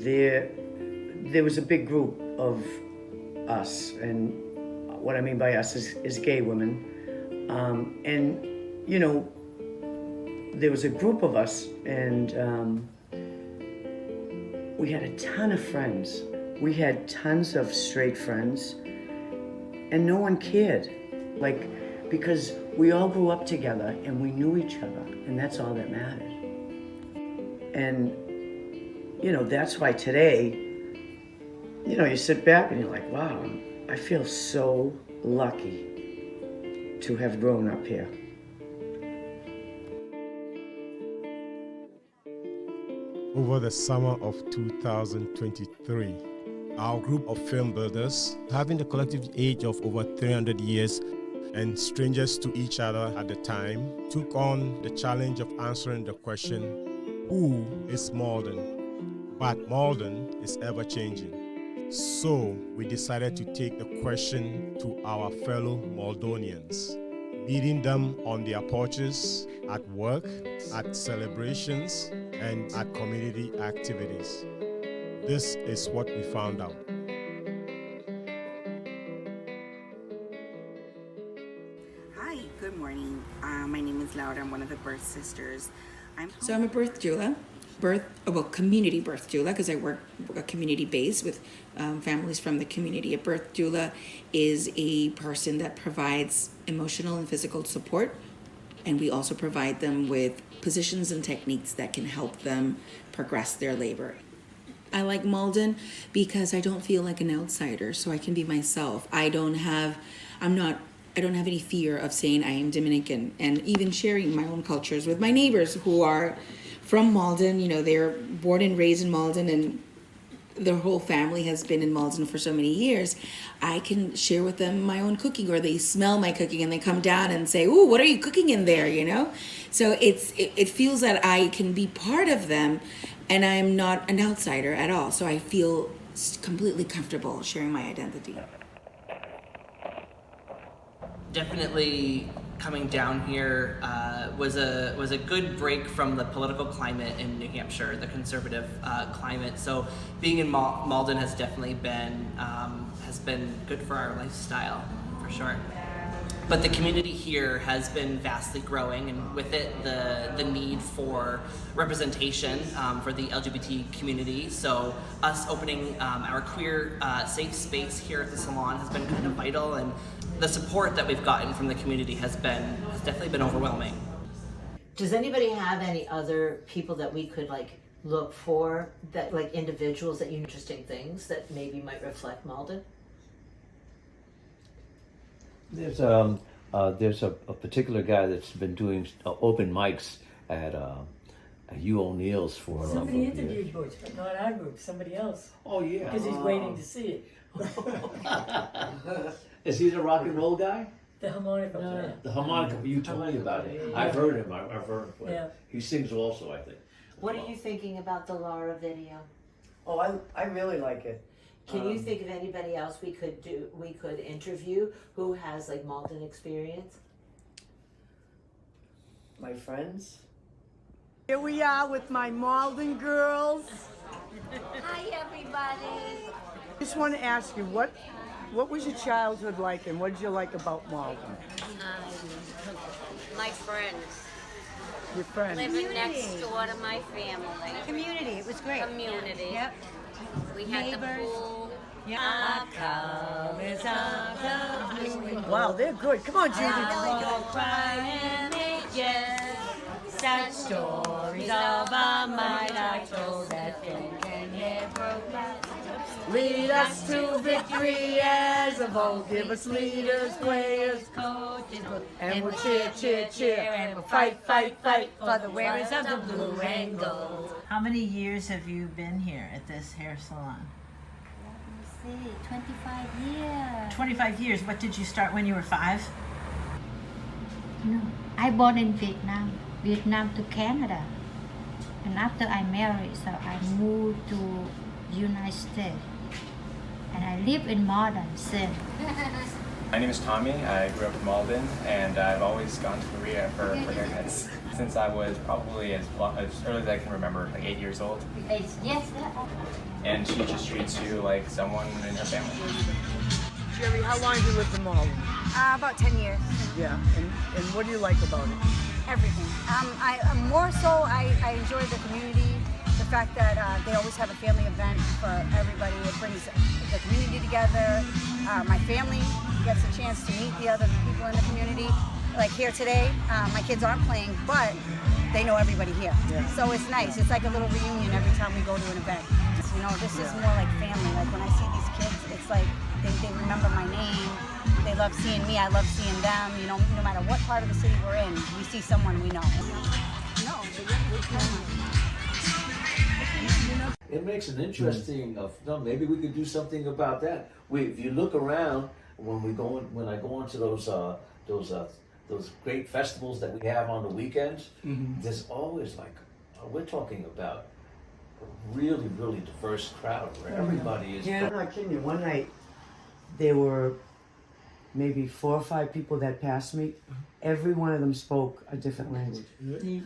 there was a big group of us, and what I mean by us is gay women. And, you know, there was a group of us, and we had a ton of friends. We had tons of straight friends, and no one cared. Like, because we all grew up together and we knew each other, and that's all that mattered. And, you know, that's why today, you know, you sit back and you're like, wow, I feel so lucky to have grown up here. Over the summer of 2023, our group of film builders, having the collective age of over 300 years and strangers to each other at the time, took on the challenge of answering the question, who is Malden? But Malden is ever changing. So we decided to take the question to our fellow Maldonians, meeting them on their porches, at work, at celebrations, and at community activities. This is what we found out. Hi, good morning. My name is Laura. I'm one of the birth sisters. I'm a birth doula, community birth doula, because I work community-based with families from the community. A birth doula is a person that provides emotional and physical support, and we also provide them with positions and techniques that can help them progress their labor. I like Malden because I don't feel like an outsider, so I can be myself. I don't have any fear of saying I am Dominican, and even sharing my own cultures with my neighbors who are from Malden. You know, they're born and raised in Malden, and their whole family has been in Malden for so many years. I can share with them my own cooking, or they smell my cooking and they come down and say, "Ooh, what are you cooking in there?" You know, so it feels that I can be part of them, and I'm not an outsider at all. So I feel completely comfortable sharing my identity. Definitely coming down here was a good break from the political climate in New Hampshire, the conservative climate. So being in Malden has definitely been good for our lifestyle, for sure. But the community here has been vastly growing, and with it, the need for representation for the LGBT community. So us opening our queer safe space here at the salon has been kind of vital, and the support that we've gotten from the community has definitely been overwhelming. Does anybody have any other people that we could look for, that individuals that interesting things that maybe might reflect Malden? There's a particular guy that's been doing open mics at U O'Neill's for a number of years. Somebody interviewed Butch, but not our group, somebody else. Oh yeah. Because he's waiting to see it. Is he the rock and roll guy? The harmonica player. The harmonica. You told me about it. I've heard him. I've heard him play. Yeah. He sings also, I think. What are you thinking about the Laura video? Oh, I really like it. Can you think of anybody else we could interview who has Malden experience? My friends. Here we are with my Malden girls. Hi, everybody. Just want to ask you, what was your childhood like, and what did you like about Malden? My friends. Your friends. Living next door to my family. Community, it was great. Community. Yep. We had Neighbors. the pool. Yeah. Wow, they're good. Come on, Judy. Sad stories of a might I told that can never Lead us to victory as of old. Give us leaders, players, coaches, and we'll cheer, cheer, cheer, and we'll fight, fight, fight for the wearers of the blue and gold. How many years have you been here at this hair salon? Let me see, 25 years. 25 years. What did you start when you were 5? No, I born in Vietnam to Canada. And after I married, so I moved to United States. And I live in Malden since. My name is Tommy. I grew up in Malden, and I've always gone to Korea for haircuts since I was probably as early as I can remember, 8 years old. Yes. and she just treats you like someone in her family. Jerry, how long have you lived in Malden? About 10 years. Yeah, and what do you like about it? Everything. More so, I enjoy the community, the fact that they always have a family event for everybody. It brings the community together. My family gets a chance to meet the other people in the community. Like here today, my kids aren't playing, but they know everybody here. Yeah. So it's nice. It's like a little reunion every time we go to an event. You know, this is more like family. Like when I see these kids, it's like they remember my name. They love seeing me. I love seeing them. You know, no matter what part of the city we're in, we see someone we know. It makes an interesting. Maybe we could do something about that. If you look around when I go into those great festivals that we have on the weekends, there's always we're talking about a really, really diverse crowd where everybody is. Yeah, I'm not kidding you. One night, there were maybe 4 or 5 people that passed me. Every one of them spoke a different language. You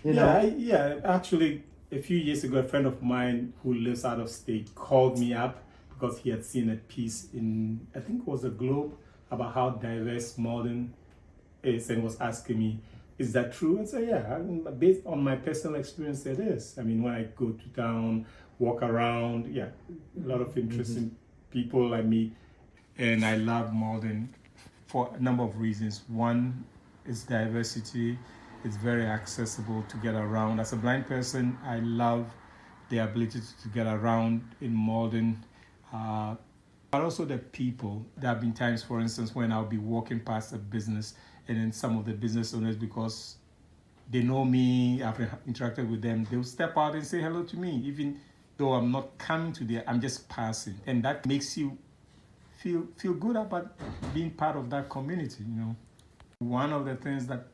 know? Actually, a few years ago, a friend of mine who lives out of state called me up because he had seen a piece in, I think it was a Globe, about how diverse Malden is, and was asking me, is that true? And said, yeah, based on my personal experience, it is. I mean, when I go to town, walk around, a lot of interesting people I meet. And I love Malden for a number of reasons. One is diversity. It's very accessible to get around. As a blind person, I love the ability to get around in Malden. But also the people. There have been times, for instance, when I'll be walking past a business and then some of the business owners, because they know me, I've interacted with them, they'll step out and say hello to me, even though I'm not coming to there, I'm just passing. And that makes you feel good about being part of that community, you know. One of the things that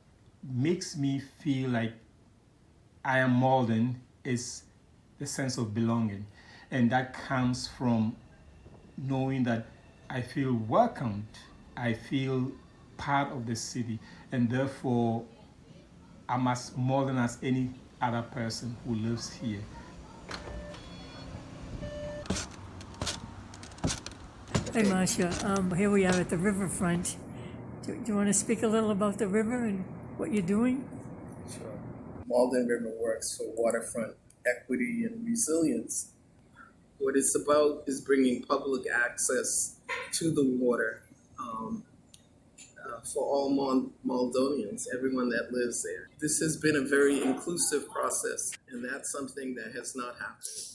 makes me feel like I am Malden is the sense of belonging. And that comes from knowing that I feel welcomed, I feel part of the city, and therefore I'm as Malden as any other person who lives here. Hey, Marcia. Here we are at the riverfront. Do you want to speak a little about the river and what you're doing? Sure. Malden River works for waterfront equity and resilience. What it's about is bringing public access to the water for all Maldonians, everyone that lives there. This has been a very inclusive process, and that's something that has not happened.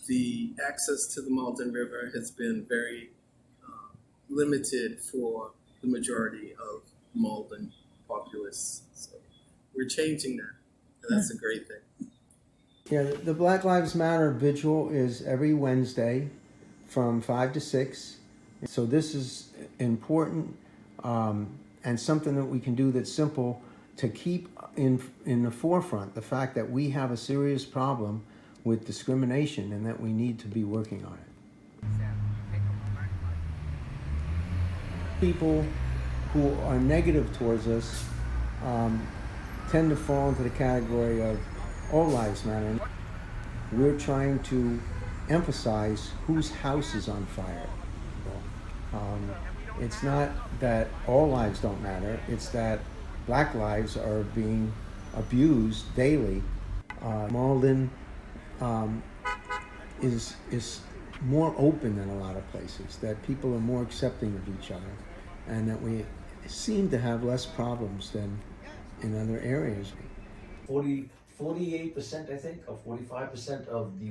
The access to the Malden River has been very limited for the majority of Malden populace. So we're changing that, and that's a great thing. Yeah, the Black Lives Matter vigil is every Wednesday from 5 to 6. So this is important and something that we can do that's simple to keep in the forefront the fact that we have a serious problem with discrimination and that we need to be working on it. People who are negative towards us tend to fall into the category of all lives matter. We're trying to emphasize whose house is on fire. It's not that all lives don't matter, it's that Black lives are being abused daily. Malden is more open than a lot of places, that people are more accepting of each other, and that we seem to have less problems than in other areas. 48%, I think, or 45% of the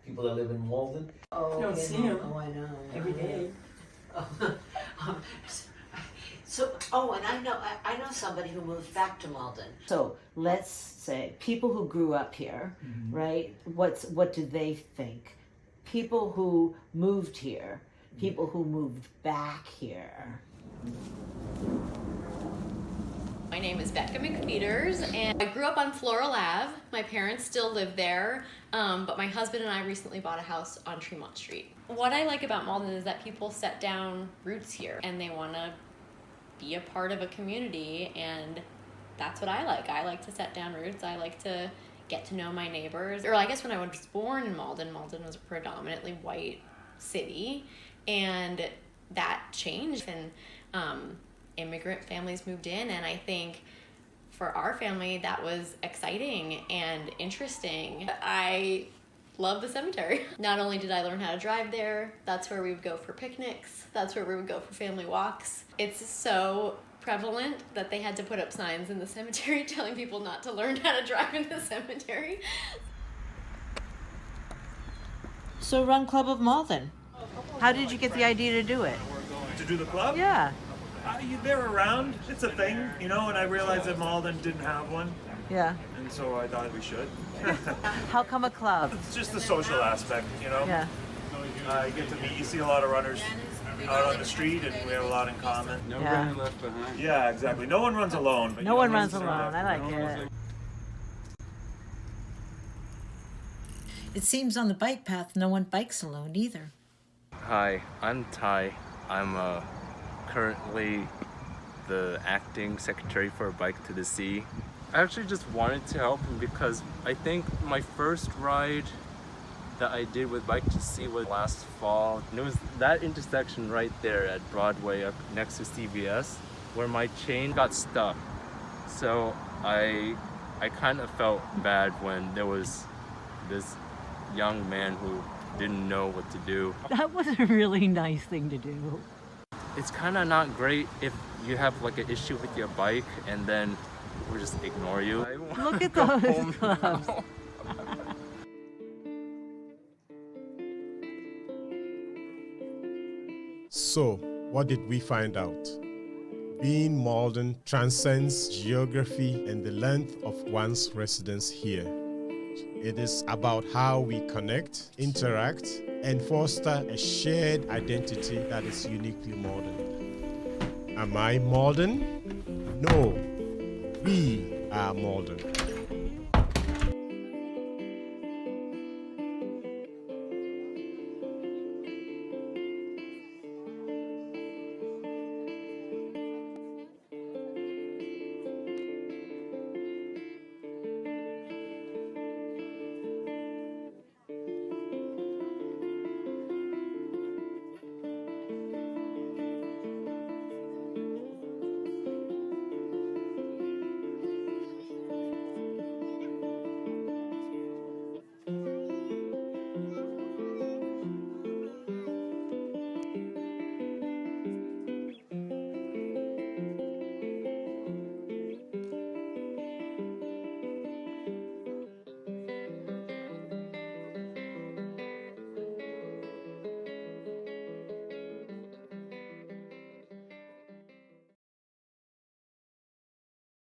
people that live in Malden. You don't see them. Oh, I know. Every day. And I know somebody who moved back to Malden. So let's say people who grew up here, right? What do they think? People who moved here, people who moved back here. My name is Becca McFeeters, and I grew up on Floral Ave. My parents still live there, but my husband and I recently bought a house on Tremont Street. What I like about Malden is that people set down roots here, and they want to be a part of a community, and that's what I like. I like to set down roots. I like to get to know my neighbors. Or I guess when I was born in Malden, Malden was a predominantly white city, and that changed, and immigrant families moved in, and I think for our family that was exciting and interesting. I love the cemetery. Not only did I learn how to drive there, that's where we would go for picnics, that's where we would go for family walks. It's so prevalent that they had to put up signs in the cemetery telling people not to learn how to drive in the cemetery. So Run Club of Malden. How did you get the idea to do it? To do the club? Yeah. They're around. It's a thing, and I realized that Malden didn't have one. Yeah. And so I thought we should. How come a club? It's just the social aspect, Yeah. You get to meet, you see a lot of runners out on the street, and we have a lot in common. Nobody left behind. Yeah, exactly. No one runs alone. But No one runs alone. I like it. It seems on the bike path, no one bikes alone either. Hi, I'm Ty. I'm currently the acting secretary for Bike to the Sea. I actually just wanted to help him because I think my first ride that I did with Bike to Sea was last fall. And it was that intersection right there at Broadway up next to CVS where my chain got stuck. So I kind of felt bad when there was this young man who didn't know what to do. That was a really nice thing to do. It's kind of not great if you have like an issue with your bike and then we just ignore you. Look at those clubs. So, what did we find out? Being Malden transcends geography and the length of one's residence here. It is about how we connect, interact, and foster a shared identity that is uniquely Malden. Am I Malden? No, we are Malden.